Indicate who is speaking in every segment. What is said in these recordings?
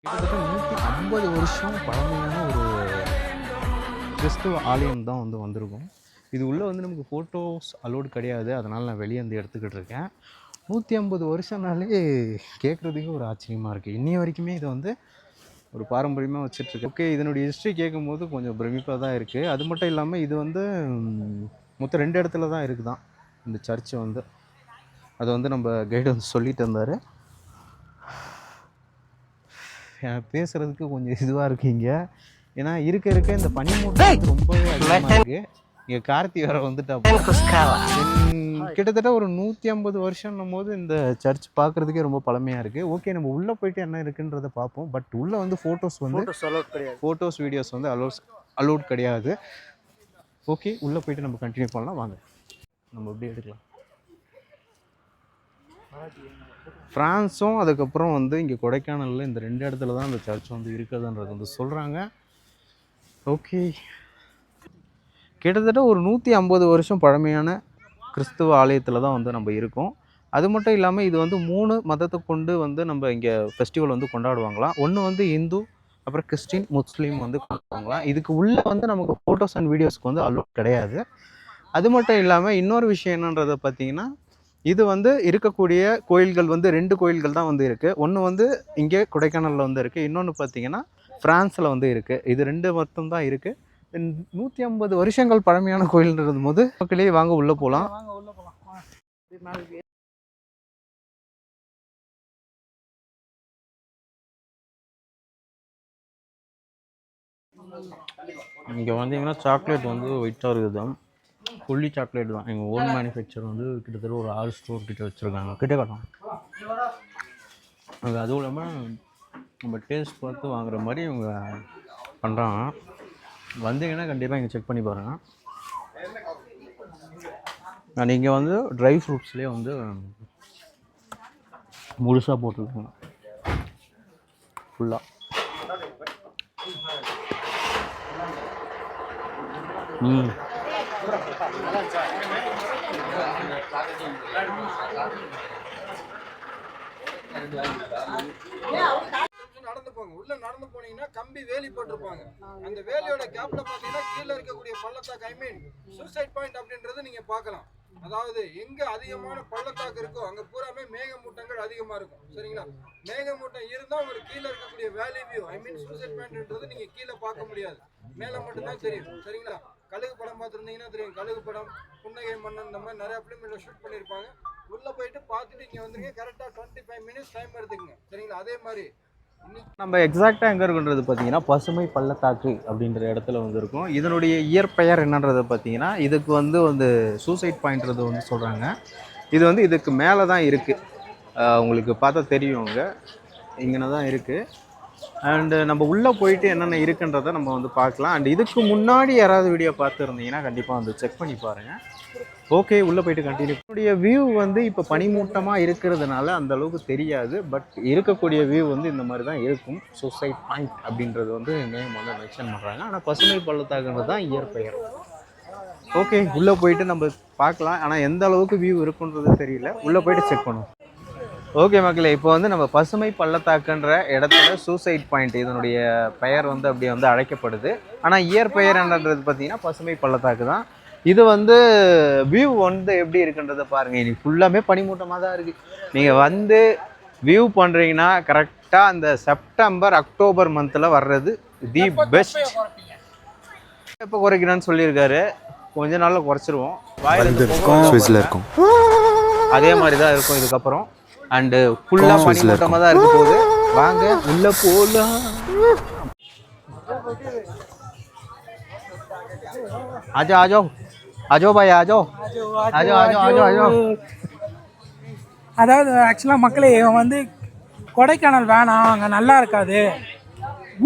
Speaker 1: கிட்டத்தட்ட 150 வருஷம் பழமையான ஒரு கிறிஸ்துவ ஆலயம் தான் வந்திருக்கும். இது உள்ளே நமக்கு ஃபோட்டோஸ் அலோடு கிடையாது. அதனால் நான் வெளியே எடுத்துக்கிட்டு இருக்கேன். 150 வருஷம்னாலே கேட்குறதுக்கே ஒரு ஆச்சரியமாக இருக்குது. இன்னைய வரைக்குமே இதை ஒரு பாரம்பரியமாக வச்சிட்ருக்கு. ஓகே, இதனுடைய ஹிஸ்ட்ரி கேட்கும்போது கொஞ்சம் பிரமிப்பாக தான் இருக்குது. அது மட்டும் இல்லாமல் இது மொத்தம் 2 இடத்துல தான் இருக்குதான் இந்த சர்ச்சு. அதை நம்ம கைடு சொல்லிட்டு இருந்தார். பேசுகிறதுக்கு கொஞ்சம் இதுவாக இருக்குங்க. ஏன்னா இருக்க இந்த பனிமூட்டம் ரொம்பவே அதிகமாக இருக்குது. இங்கே கார்த்தி வேறு வந்துட்டா. கிட்டத்தட்ட ஒரு 150 வருஷம்னும் போது இந்த சர்ச் பார்க்குறதுக்கே ரொம்ப பழமையாக இருக்குது. ஓகே, நம்ம உள்ளே போயிட்டு என்ன இருக்குன்றதை பார்ப்போம். பட் உள்ளே ஃபோட்டோஸ் வீடியோஸ் அலோட் கிடையாது. ஓகே, உள்ளே போயிட்டு நம்ம கண்டினியூ பண்ணலாம். வாங்க நம்ம எப்படி எடுக்கலாம். ஃப்ரான்ஸும் அதுக்கப்புறம் இங்கே கொடைக்கானலில் இந்த 2 இடத்துல தான் இந்த சர்ச் இருக்குதுன்றது சொல்கிறாங்க. ஓகே, கிட்டத்தட்ட ஒரு 150 வருஷம் பழமையான கிறிஸ்துவ ஆலயத்தில் தான் நம்ம இருக்கோம். அது மட்டும் இல்லாமல் இது 3 மதத்தை கொண்டு நம்ம இங்கே ஃபெஸ்டிவல் கொண்டாடுவாங்களாம். ஒன்று இந்து, அப்புறம் கிறிஸ்டின், முஸ்லீம் கொண்டாடுவாங்களாம். இதுக்கு உள்ளே நமக்கு ஃபோட்டோஸ் அண்ட் வீடியோஸ்க்கு அலோட் கிடையாது. அது மட்டும் இல்லாமல் இன்னொரு விஷயம் என்னன்றதை பார்த்தீங்கன்னா, இது இருக்கக்கூடிய கோயில்கள் 2 கோயில்கள் தான் இருக்குது. ஒன்று இங்கே கொடைக்கானலில் இருக்குது. இன்னொன்று பார்த்தீங்கன்னா ஃப்ரான்ஸில் இருக்குது. இது 2 மட்டும் தான் இருக்குது. 150 வருஷங்கள் பழமையான கோயில்ன்றது போது மக்களே வாங்க உள்ளே போகலாம். இங்கே வந்தீங்கன்னா சாக்லேட் ஒயிட்டாக இருக்குது. ஃபுல்லி சாக்லேட் தான். எங்கள் ஓன் மேனுஃபேக்சர் கிட்டத்தட்ட ஒரு 6 ஸ்டோர் கிட்ட வச்சுருக்காங்க. கிட்டே காட்டும். அதுவும் இல்லாமல் நம்ம டேஸ்ட் பார்த்து வாங்குற மாதிரி இவங்க பண்ணுறாங்க. வந்தீங்கன்னா கண்டிப்பாக இங்கே செக் பண்ணி பாருங்கள். நான் இங்கே ட்ரை ஃப்ரூட்ஸ்லேயே முழுசாக போட்டுருக்காங்க ஃபுல்லாக.
Speaker 2: நடந்து போங்க. உள்ள நடந்து போனீங்கன்னா கம்பி வேலி போட்டிருப்பாங்க. அந்த வேலியோட கேப்ல பாத்தீங்கன்னா கீழே இருக்கக்கூடிய பள்ளத்தாக்கு, ஐ மீன் சூசைட் பாயிண்ட் அப்படின்றது நீங்க பார்க்கலாம். அதாவது எங்க அதிகமான பள்ளத்தாக்கு இருக்கோ அங்க பூராமே மேகமூட்டங்கள் அதிகமா இருக்கும். சரிங்களா? மேகமூட்டம் இருந்தா உங்களுக்கு கீழே இருக்கக்கூடிய வேலி வியூ, ஐ மீன் சூசைட் பாயிண்ட்ன்றது நீங்க கீழே பார்க்க முடியாது, மேல மட்டும் தான் தெரியும். சரிங்களா? கழுகு படம் பார்த்துருந்தீங்கன்னா தெரியும். கழுகு படம், புன்னகை மன்னன், இந்த மாதிரி நிறைய பிலிம்ல ஷூட் பண்ணியிருப்பாங்க. உள்ள போயிட்டு பார்த்துட்டு இங்கே வந்துருங்க. கரெக்டாக 25 மினிட்ஸ் டைம் எடுத்துக்கங்க. சரிங்களா? அதே மாதிரி
Speaker 1: நம்ம எக்ஸாக்டாக எங்கே இருக்குன்றது பார்த்தீங்கன்னா பசுமை பள்ளத்தாக்கு அப்படின்ற இடத்துல இருக்கும். இதனுடைய இயற்பெயர் என்னன்றது பார்த்தீங்கன்னா இதுக்கு சூசைட் பாயிண்ட்றது சொல்கிறாங்க. இது இதுக்கு மேலே தான் இருக்குது. உங்களுக்கு பார்த்தா தெரியும், இங்கே தான் இருக்குது. அண்டு நம்ம உள்ளே போயிட்டு என்னென்ன இருக்குன்றதை நம்ம பார்க்கலாம். அண்ட் இதுக்கு முன்னாடி யாராவது வீடியோ பார்த்துருந்தீங்கன்னா கண்டிப்பாக செக் பண்ணி பாருங்கள். ஓகே, உள்ளே போயிட்டு கண்டினியூ. என்னுடைய வியூ இப்போ பனிமூட்டமாக இருக்கிறதுனால அந்த அளவுக்கு தெரியாது. பட் இருக்கக்கூடிய வியூ இந்த மாதிரி தான் இருக்கும். சூசைட் பாயிண்ட் அப்படின்றது நேம் மென்ஷன் பண்ணுறாங்க. ஆனால் பசுமை பள்ளத்தாக்குன்றது தான் இயற்பெயர். ஓகே, உள்ளே போயிட்டு நம்ம பார்க்கலாம். ஆனால் எந்த அளவுக்கு வியூ இருக்குன்றது தெரியல. உள்ளே போயிட்டு செக் பண்ணுவோம். ஓகே மக்களே, இப்போ நம்ம பசுமை பள்ளத்தாக்குன்ற இடத்துல சூசைட் பாயிண்ட் இதனுடைய பெயர் அப்படியே அழைக்கப்படுது. ஆனால் இயற்பெயர் என்னன்றது பார்த்தீங்கன்னா பசுமை பள்ளத்தாக்கு தான். இது வியூ எப்படி இருக்குன்றதை பாருங்கள். இன்னைக்கு ஃபுல்லாமே பனிமூட்டமாக தான் இருக்குது. நீங்கள் வியூ பண்ணுறீங்கன்னா கரெக்டாக அந்த செப்டம்பர் அக்டோபர் மந்தில் வர்றது தி பெஸ்ட். எப்போ குறைக்கணும்னு சொல்லியிருக்காரு. கொஞ்ச நாளில் குறைச்சிருவோம். இருக்கும் அதே மாதிரி தான் இருக்கும் இதுக்கப்புறம். அண்டு ஃபுல்லாக பனிமூட்டமாக தான் இருக்க போகுது. வாங்க உள்ள போகலாம். ஆஜோ ஆஜோ ஆஜோ பாய் ஆஜோ ஆஜோ ஆஜோ ஆஜோ ஆஜோ.
Speaker 3: அதாவது ஆக்சுவலாக மக்களே கொடைக்கானல் வேணாம், அங்கே நல்லா இருக்காது,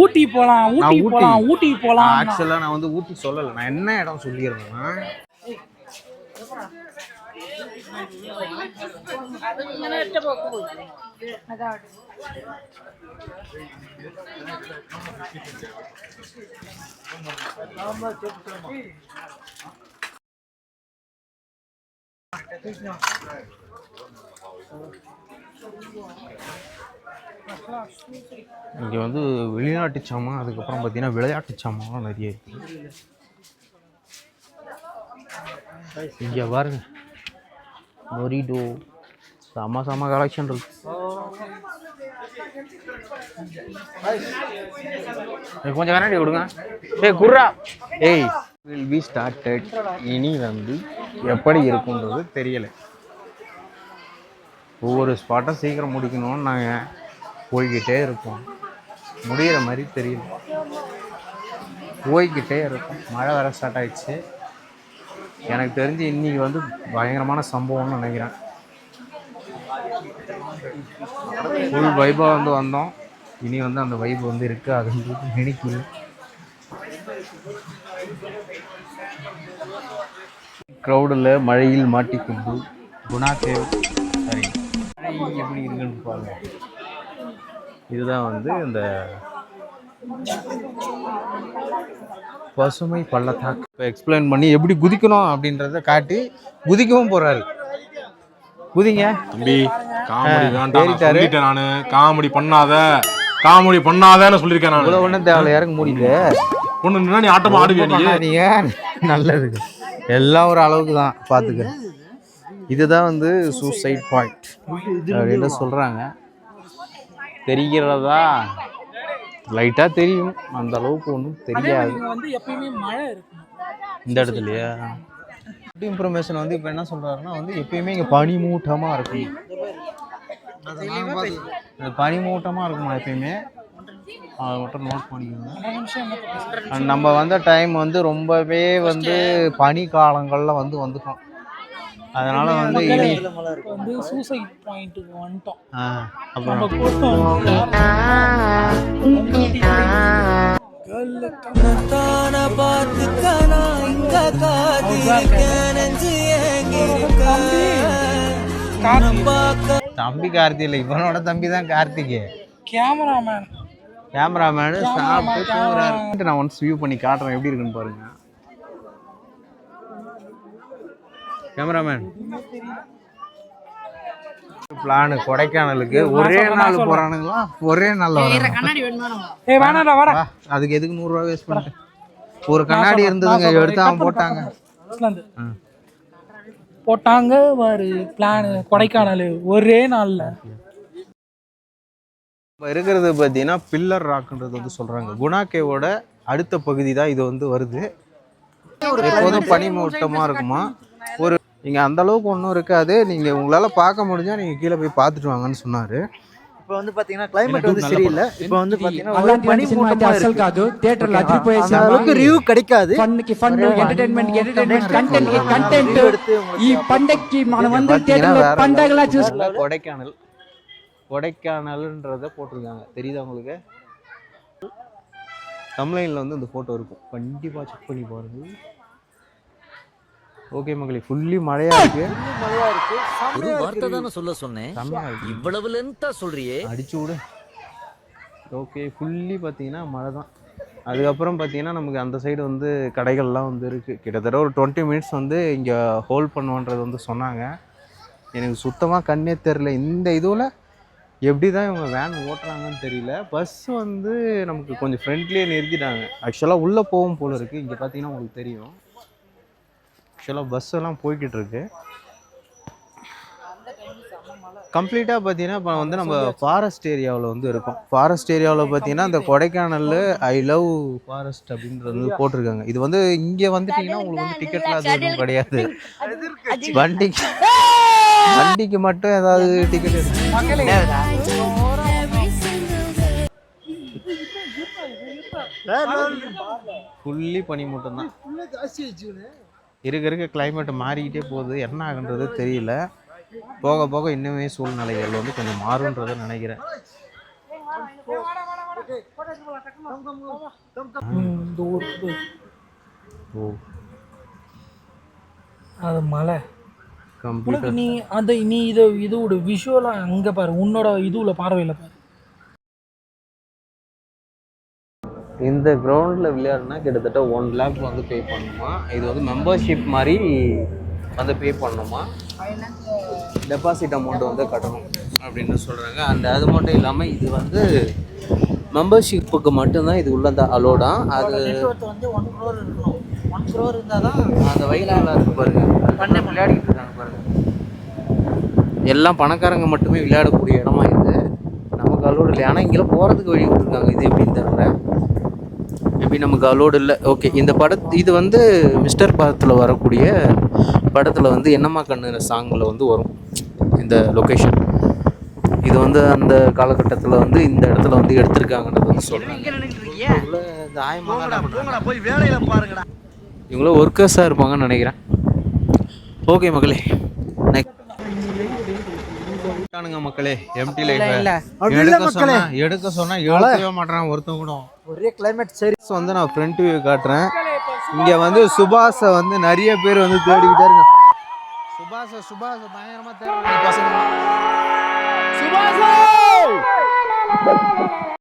Speaker 3: ஊட்டி போகலாம், ஊட்டி போகலாம்.
Speaker 1: ஆக்சுவலாக நான் ஊட்டி சொல்லலை. நான் என்ன இடம் சொல்லியிருந்தேன்னா இங்கே வந்து வெளிநாட்டு சாமான், அதுக்கப்புறம் பார்த்தீங்கன்னா விளையாட்டு சாமான்லாம் நிறைய இருக்குது. இங்கே பாருங்க மொரிடோ செம கலெக்ஷன் இருக்கு. கொஞ்சம் கண்ணாடி கொடுங்க. குர்ரா வில் பி ஸ்டார்டட். இனி வந்து எப்படி இருக்குன்றது தெரியலை. ஒவ்வொரு ஸ்பாட்டும் சீக்கிரம் முடிக்கணும்னு நாங்கள் போய்கிட்டே இருக்கோம். முடிகிற மாதிரி தெரியல, போய்கிட்டே இருக்கும். மழை வர ஸ்டார்ட் ஆயிடுச்சு. எனக்கு தெரிஞ்சு இன்றைக்கி வந்து பயங்கரமான சம்பவம்னு நினைக்கிறேன். ஃபுல் வைபாக வந்து வந்தோம். இனி வந்து அந்த வைப் வந்து இருக்குது. அது நினைக்கல. க்ரௌடில் மழையில் மாட்டிக்கொண்டு குணா கேவ் சரி எப்படி இருக்குன்னு பாருங்க. இதுதான் வந்து இந்த பசுமை பள்ளத்தாக்கு. இப்போ எக்ஸ்பிளைன் பண்ணி எப்படி குதிக்கணும் அப்படின்றத காட்டி குதிக்கவும் போகிறாரு. குதிங்க
Speaker 4: தம்பி. காமெடி தான் நானு. காமெடி பண்ணாதன்னு சொல்லியிருக்கேன் நான்.
Speaker 1: இவ்வளோ ஒன்றும் தேவையில்ல, இறங்க முடியுது.
Speaker 4: ஒன்று நீ ஆட்டமாக ஆடுவியா
Speaker 1: நீங்க? நல்லது, எல்லாம் ஒரு அளவுக்கு தான், பார்த்துக்க. இதுதான் வந்து சூசைட் பாயிண்ட் அப்படின்னு சொல்கிறாங்க. தெரிகிறதா? லைட்டாக தெரியும், அந்த அளவுக்கு ஒன்றும் தெரியாது. இந்த இடத்துலையா இன்ஃபர்மேஷன் வந்து இப்போ என்ன சொல்கிறாருன்னா வந்து எப்பயுமே இங்கே பனிமூட்டமாக இருக்கும். பனிமூட்டமாக இருக்குமா எப்பயுமே, அதை மட்டும் நோட் பண்ணிக்கோங்க. நம்ம வந்த டைம் வந்து ரொம்பவே வந்து பனி காலங்களில் வந்துட்டோம். அதனால வந்து
Speaker 3: சூசைட் பாயிண்ட்டுக்கு வந்துட்டோம்.
Speaker 1: அப்புறம் தம்பி கார்த்தி இல்லை, இவனோட தம்பி தான் கார்த்திகே. கேமராமேனு சாப்பிட்டு தூங்குறாரு. நான் ஒன்ஸ் வியூ பண்ணி காட்டுறேன் எப்படி இருக்குன்னு பாருங்க. கேமராமேன் பிளானு கொடைக்கானலுக்கு ஒரே நாள் போறானுங்களா? ஒரே நாள். அதுக்கு எதுக்கு 100 ரூபா வேஸ்ட் பண்ணிட்டு? ஒரு கண்ணாடி இருந்ததுங்க, எடுத்து அவன்
Speaker 3: போட்டாங்க ஒரு பிளான் கொடைக்கானல் ஒரே நாள்ல.
Speaker 1: இப்போ இருக்கிறது பார்த்தீங்கன்னா பில்லர் ராக்ன்றது வந்து சொல்றாங்க. குணா கேவோட அடுத்த பகுதி தான் இது வந்து வருது. எப்போதும் பனிமூட்டமாக இருக்குமா. ஒரு இங்கே அந்த அளவுக்கு ஒன்றும் இருக்காது. நீங்கள் உங்களால் பார்க்க முடிஞ்சால் நீங்கள் கீழே போய் பார்த்துட்டு வாங்கன்னு சொன்னார்.
Speaker 5: இப்போ வந்து பார்த்தீங்கன்னா கிளைமேட் வந்து சரியில்லை. இப்போ வந்து பார்த்தீங்கன்னா பனிமூட்டமாக அசல் காது தியேட்டர்ல அதிர்போయేసి அளவுக்கு ரிவ்யூ கிடைக்காது. ఫన్ ఎంటర్టైన్మెంట్ కంటెంట్ ఈ పండక్కి మనం வந்து தியேட்டர்ல పండగలా చూస్తా.
Speaker 1: கொடைக்கானல்ன்றதை போட்டிருக்காங்க, தெரியுதா உங்களுக்கு? தமிழ்லைனில் வந்து இந்த ஃபோட்டோ இருக்கும், கண்டிப்பாக செக் பண்ணி பாருங்க. ஓகே மகளே, ஃபுல்லி மழையா இருக்கு.
Speaker 5: ஒரு வார்த்தை தான சொல்ல சொன்னேன், இவ்வளவு லென்த்தா சொல்றியே,
Speaker 1: அடிச்சு விடு. ஓகே, ஃபுல்லி பார்த்தீங்கன்னா மழை தான். அதுக்கப்புறம் பார்த்தீங்கன்னா நமக்கு அந்த சைடு வந்து கடைகள்லாம் வந்து இருக்குது. கிட்டத்தட்ட ஒரு 20 மினிட்ஸ் வந்து இங்கே ஹோல்ட் பண்ணுவோன்றது வந்து சொன்னாங்க. எனக்கு சுத்தமாக கண்ணே தெரில. இந்த இதுவில் எப்படி தான் இவங்க வேன் ஓட்டுறாங்கன்னு தெரியல. பஸ் வந்து நமக்கு கொஞ்சம் ஃப்ரெண்ட்லியே நிறுத்திட்டாங்க. ஆக்சுவலாக உள்ளே போகும் போல் இருக்குது. இங்கே பார்த்தீங்கன்னா உங்களுக்கு தெரியும், ஆக்சுவலாக பஸ் எல்லாம் போய்கிட்டு இருக்கு. கம்ப்ளீட்டாக பார்த்தீங்கன்னா இப்போ வந்து நம்ம ஃபாரஸ்ட் ஏரியாவில் வந்து இருக்கோம். ஃபாரஸ்ட் ஏரியாவில் பார்த்தீங்கன்னா இந்த கொடைக்கானல் ஐ லவ் ஃபாரஸ்ட் அப்படின்றது வந்து போட்டிருக்காங்க. இது வந்து இங்கே வந்துட்டிங்கன்னா உங்களுக்கு வந்து டிக்கெட்லாம் அது எதுவும் கிடையாது. வண்டிக்கு மட்டும் ஏதாவது டிக்கெட் எடுத்து ஃபுல்லி பனிமூட்டம் தான். இருக்க கிளைமேட் மாறிக்கிட்டே போகுது. என்ன ஆகுன்றது தெரியல. போக போக இன்னுமே சூழ்நிலைகள் வந்து கொஞ்சம் மாறுன்றதை நினைக்கிறேன்.
Speaker 3: அது மலை
Speaker 1: கம்ப்ளீட்டா.
Speaker 3: நீ அந்த நீ இதோட விஷுவலா அங்க பாரு, உன்னோட இதுல பார்வையில பாரு.
Speaker 1: இந்த கிரவுண்டில் விளையாடுனா கிட்டத்தட்ட 1 lakh வந்து பே பண்ணணுமா. இது வந்து மெம்பர்ஷிப் மாதிரி வந்து பே பண்ணணுமா. டெபாசிட் அமௌண்ட் வந்து கட்டணும் அப்படின்னு சொல்கிறாங்க. அது மட்டும் இல்லாமல் இது வந்து மெம்பர்ஷிப்புக்கு மட்டும்தான் இது உள்ள அந்த அலோடா. அது
Speaker 5: நெட்வொர்க் வந்து 1 crore இருக்கணும். 1 crore இருந்தால் தான்
Speaker 1: அந்த வயலாக இருக்கு பாருங்க, பண்ண விளையாடிட்டு இருக்காங்க பாருங்க. எல்லாம் பணக்காரங்க மட்டுமே விளையாடக்கூடிய இடமா இது. நமக்கு அலோடு இல்லை. ஆனால் இங்கெல்லாம் போகிறதுக்கு வழி விட்டுருக்காங்க. இது எப்படின்னு தெரியல, மேபி நமக்கு அலோடு இல்லை. ஓகே, இந்த இது வந்து மிஸ்டர் படத்தில் வரக்கூடிய படத்தில் வந்து என்னம்மா கண்ணு சாங்கில் வந்து வரும் இந்த லொக்கேஷன். இது வந்து அந்த காலகட்டத்தில் வந்து இந்த இடத்துல வந்து எடுத்திருக்காங்கன்றது வந்து சொல்கிறாங்க. இந்த ஆயமாக
Speaker 5: போய் வேலையில பாருங்கடா.
Speaker 1: இவங்களும் ஒர்க்கர்ஸாக இருப்பாங்கன்னு நினைக்கிறேன். ஓகே மக்களே, மக்களே எம்டி லைஃப் எடுக்க சொன்னா எடுக்கவே மாட்டேன் ஒருத்தன் கூட.
Speaker 5: ஒரே கிளைமேட் சரி
Speaker 1: வந்து நான் ஃப்ரண்ட் வியூ காட்டுறேன். இங்க வந்து சுபாஷை வந்து நிறைய பேர் வந்து தேடிக்கிட்டே இருக்காங்க. சுபாஷ பயங்கரமா தேடுறாங்க பசங்க. சுபாஷ்